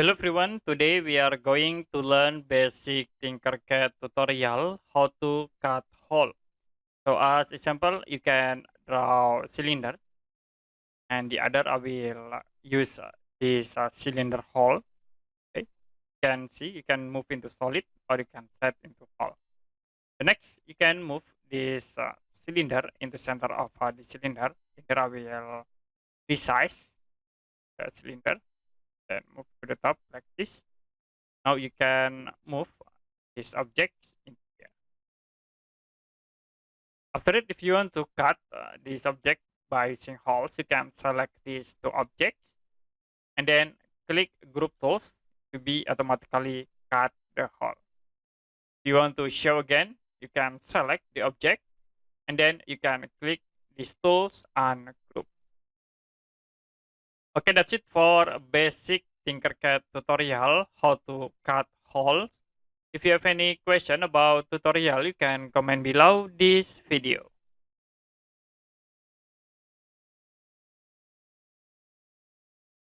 Hello everyone, today we are going to learn basic TinkerCAD tutorial how to cut hole. So as example, you can draw cylinder and the other I will use this cylinder hole. Okay. You can see you can move into solid or you can set into hole. The next you can move this cylinder into center of the cylinder. Here I will resize the cylinder and move to the top like this. Now you can move this object in here. After it, if you want to cut this object by using holes, you can select these two objects and then click group tools to be automatically cut the hole. If you want to show again, you can select the object and then you can click these tools and group. Okay, that's it for basic TinkerCAD tutorial how to cut holes. If you have any question about tutorial, you can comment below this video.